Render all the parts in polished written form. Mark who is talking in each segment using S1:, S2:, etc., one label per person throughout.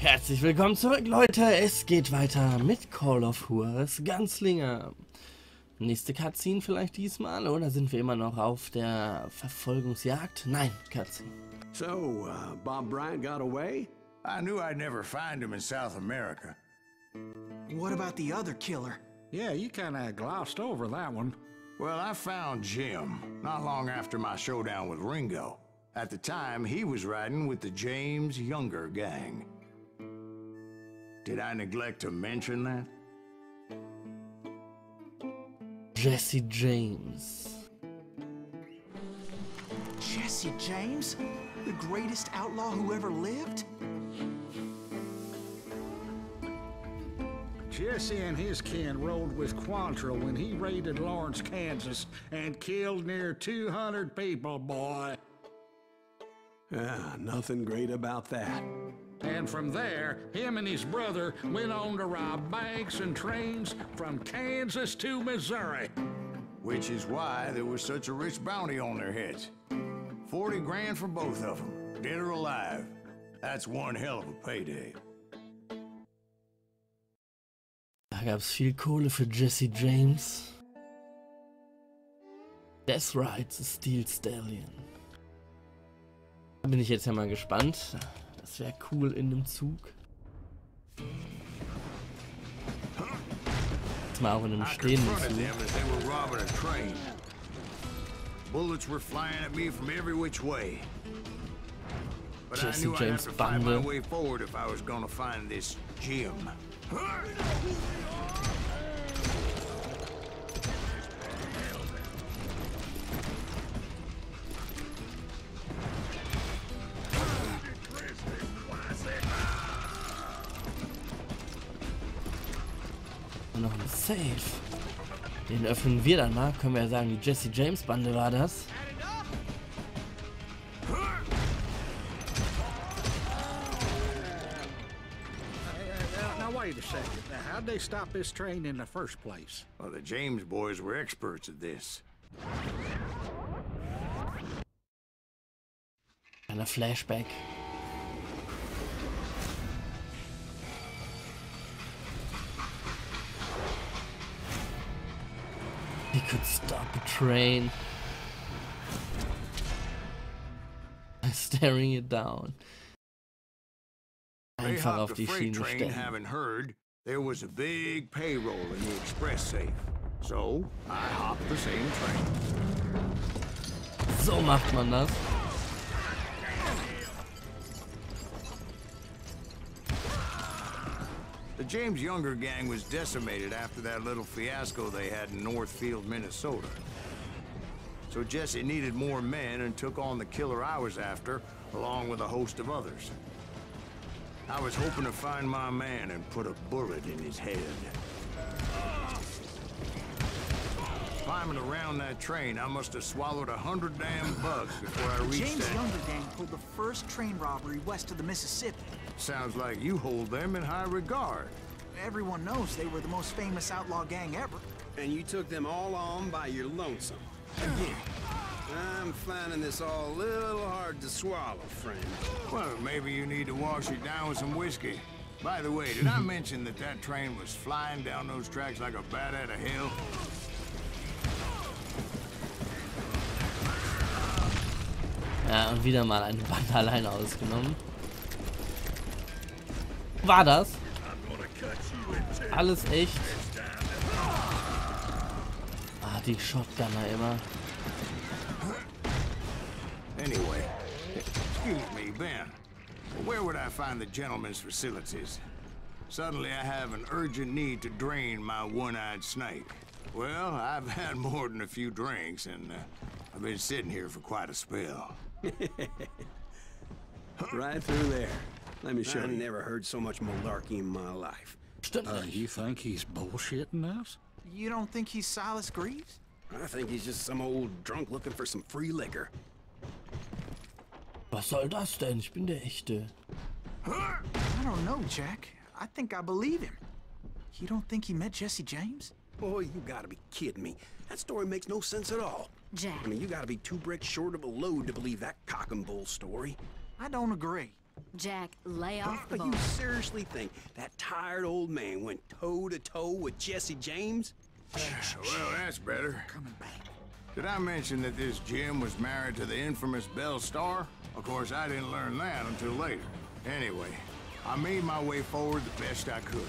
S1: Herzlich willkommen zurück, Leute. Es geht weiter mit Call of Juarez Gunslinger. Nächste Cutscene vielleicht diesmal, oder sind wir immer noch auf der Verfolgungsjagd? Nein, Cutscene.
S2: So, Bob Bryant got away?
S3: I knew I'd never find him in South America.
S4: What about the other killer?
S5: Yeah, you kinda glossed over that one.
S3: Well, I found Jim, not long after my showdown with Ringo. At the time, he was riding with the James Younger gang. Did I neglect to mention that?
S1: Jesse James.
S4: Jesse James? The greatest outlaw who ever lived?
S5: Jesse and his kin rode with Quantrill when he raided Lawrence, Kansas, and killed near 200 people, boy.
S2: Ah, nothing great about that.
S5: And from there, him and his brother went on to rob banks and trains from Kansas to Missouri.
S3: Which is why there was such a rich bounty on their heads. 40 grand for both of them, dead or alive. That's one hell of a payday.
S1: Da gab's viel Kohle für Jesse James. That's right, the Steel Stallion. Da bin ich jetzt ja mal gespannt. Das wäre cool in dem Zug. Jetzt mal auch in einem stehenden Zug.
S3: Bullets were flying at me from every which way. But I
S1: Jesse
S3: knew I'd have
S1: James
S3: to find my
S1: Bande.
S3: way forward if I was gonna find this Jim.
S1: Noch ein Safe. Den öffnen wir danach. Können wir ja sagen, die Jesse James Bande war das.
S5: Now wait a second. Now, how'd they stop this train in the first place?
S3: Well, the James boys were experts at this.
S1: Einer Flashback. He could stop a train by staring it down.
S3: They
S1: Einfach auf
S3: hopped a
S1: die
S3: freight
S1: Schiene
S3: train,
S1: stellen.
S3: having heard there was a big payroll in the express safe. So I hopped the same train.
S1: So macht man das.
S3: The James Younger gang was decimated after that little fiasco they had in Northfield, Minnesota. So Jesse needed more men and took on the killer I was after, along with a host of others. I was hoping to find my man and put a bullet in his head. Climbing around that train, I must have swallowed 100 damn bugs before I reached
S4: James
S3: that.
S4: Younger gang pulled the first train robbery west of the Mississippi.
S3: Sounds like you hold them in high regard.
S4: Everyone knows they were the most famous outlaw gang ever.
S2: And you took them all on by your lonesome.
S4: Yeah.
S2: I'm finding this all a little hard to swallow, friend.
S3: Well, maybe you need to wash it down with some whiskey. By the way, did I mention that that train was flying down those tracks like a bat out of hell?
S1: Ja, und wieder mal eine Bande alleine ausgenommen. War das? Alles echt? Ah, die Shotgunner immer.
S3: Anyway, excuse me, Ben. Where would I find the gentleman's facilities? Suddenly I have an urgent need to drain my one-eyed snake. Well, I've had more than a few drinks, and I've been sitting here for quite a spell.
S2: Right through there. Let me show you. I never heard so much malarkey in my life.
S5: You think he's bullshitting us?
S4: You don't think he's Silas Greaves?
S2: I think he's just some old drunk looking for some free liquor.
S1: Was soll das denn? Ich bin der Echte.
S4: I don't know, Jack. I think I believe him. You don't think he met Jesse James?
S2: Boy, you gotta be kidding me. That story makes no sense at all.
S6: Jack.
S2: I mean, you gotta be 2 bricks short of a load to believe that cock and bull story.
S4: I don't agree.
S6: Jack, lay off the
S2: Oh, you
S6: ball.
S2: seriously think that tired old man went toe-to-toe with Jesse James?
S3: Well, that's better.
S4: Coming back.
S3: Did I mention that this Jim was married to the infamous Belle Starr? Of course, I didn't learn that until later. Anyway, I made my way forward the best I could.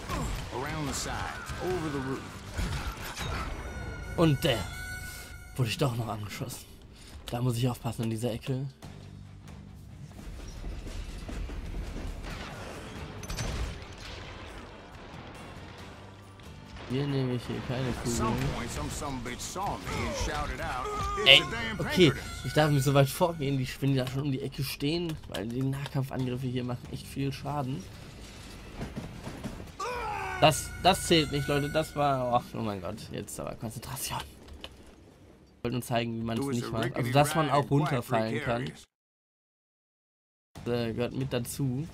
S3: Around the sides, over the roof.
S1: Und der wurde ich doch noch angeschossen. Da muss ich aufpassen in dieser Ecke. Hier nehme ich hier keine
S3: At
S1: Kugel.
S3: some point, some bitch saw me and shouted out,
S1: Ey,
S3: "It's a damn
S1: okay,
S3: Pinkertons!"
S1: ich darf nicht so weit vorgehen, wenn die da schon um die Ecke stehen, weil die Nahkampfangriffe hier machen echt viel Schaden. Das zählt nicht, Leute, das war, oh mein Gott, jetzt aber Konzentration. Ich wollte nur zeigen, wie man es nicht macht, also dass man auch runterfallen kann. Das gehört mit dazu.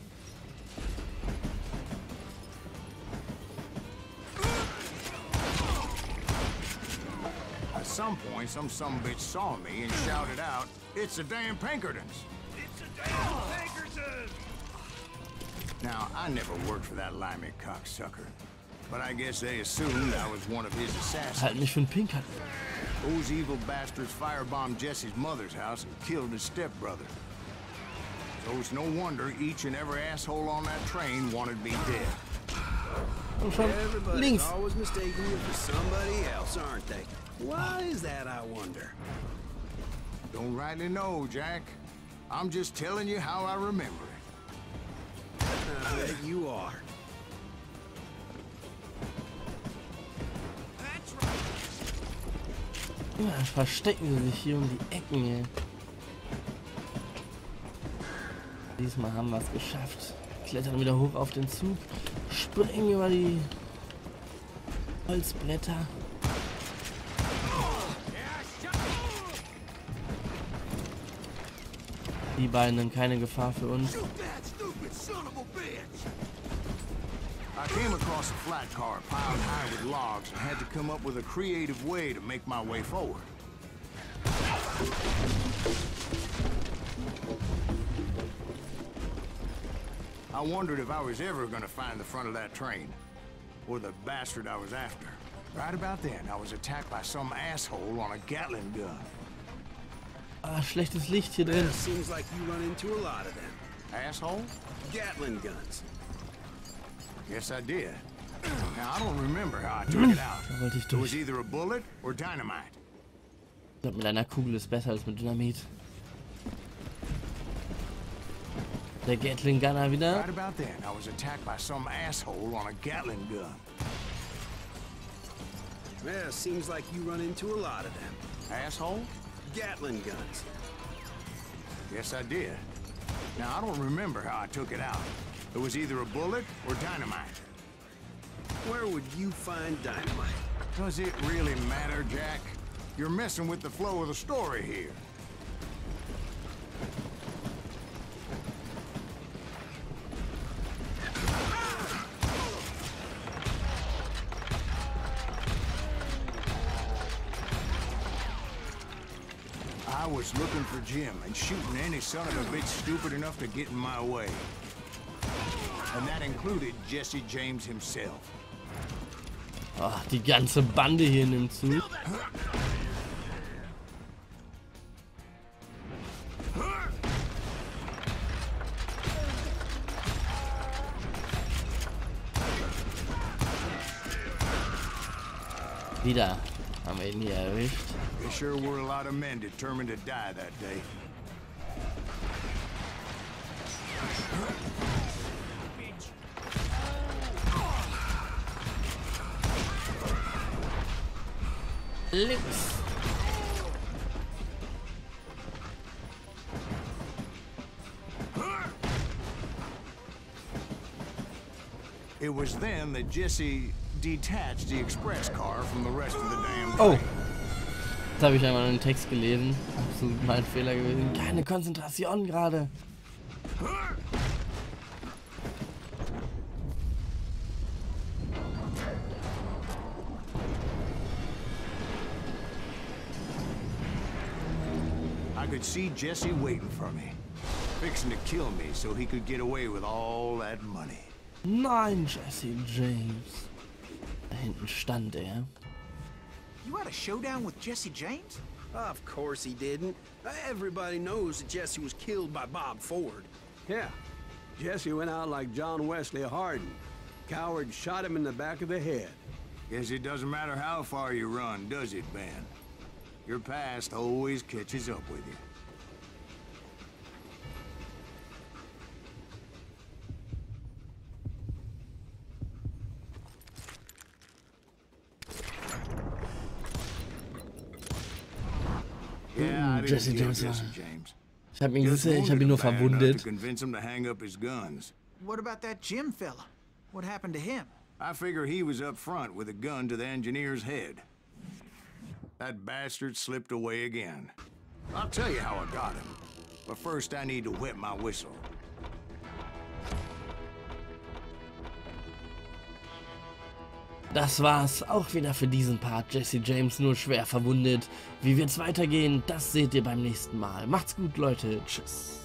S3: At some point, some bitch saw me and shouted out, "It's a damn Pinkertons!" It's a damn Pinkertons! Now, I never worked for that limey cocksucker, but I guess they assumed I was one of his assassins.
S1: Halt mich für einen Pinker.
S3: Those evil bastards firebombed Jesse's mother's house and killed his stepbrother. So it's no wonder each and every asshole on that train wanted me dead.
S1: Und schon
S2: Everybody's
S1: links.
S2: always mistaking you for somebody else, aren't they? Why is that, I wonder?
S3: Don't rightly know, Jack. I'm just telling you how I remember it.
S2: I bet you are.
S1: Ja, verstecken sie sich hier um die Ecken hier. Diesmal haben wir es geschafft. Klettern wieder hoch auf den Zug. Springen über die Holzbretter. Die beiden sind keine Gefahr für uns.
S3: I came across a flat car piled high with logs and had to come up with a creative way to make my way forward. I wondered if I was ever going to find the front of that train, or the bastard I was after. Right about then, I was attacked by some asshole on a Gatling gun.
S1: Ah, schlechtes Licht hier drin.
S2: It seems like you run into a lot of them.
S3: Asshole?
S2: Gatling guns.
S3: Yes, I did. Now, I don't remember how I took it out.
S1: Da wollte ich
S3: It was
S1: durch.
S3: either a bullet or dynamite.
S1: Ich glaube, mit einer Kugel ist besser als mit Dynamit. Der Gatling Gunner wieder.
S3: Right about then, I was attacked by some asshole on a Gatling gun.
S2: Yeah, seems like you run into a lot of them.
S3: Asshole?
S2: Gatling guns.
S3: Yes, I did. Now, I don't remember how I took it out. It was either a bullet or dynamite.
S2: Where would you find dynamite?
S3: Does it really matter, Jack? You're messing with the flow of the story here. I was looking for Jim and shooting any son of a bitch stupid enough to get in my way. And that included Jesse James himself.
S1: Ach, die ganze Bande hier nimmt zu. Wieder haben wir ihn hier erwischt.
S3: There sure were a lot of men determined to die that day.
S1: Links.
S3: It was then that Jesse detached the express car from the rest of the damn
S1: Oh.
S3: train.
S1: Jetzt habe ich einmal einen Text gelesen. Absolut mein Fehler gewesen. Keine Konzentration gerade.
S3: I could see Jesse waiting for me. fixing to kill me so he could get away with all that money.
S1: Nein, Jesse James. Da hinten stand er.
S4: You had a showdown with Jesse James?
S2: Of course he didn't. Everybody knows that Jesse was killed by Bob Ford.
S6: Yeah. Jesse went out like John Wesley Hardin. Coward shot him in the back of the head.
S3: Guess it doesn't matter how far you run, does it, Ben? Your past always catches up with you. Yeah,
S1: Jesse James.
S3: James.
S1: Ich habe ihn gesehen, ich habe ihn nur verwundet.
S3: Convince him to hang up his guns.
S4: What about that Jim fella? What happened to him?
S3: I figure he was up front with a gun to the engineer's head. That bastard slipped away again. I'll tell you how I got him. But first I need to wet my whistle.
S1: Das war's auch wieder für diesen Part. Jesse James nur schwer verwundet. Wie wird's weitergehen, das seht ihr beim nächsten Mal. Macht's gut, Leute. Tschüss.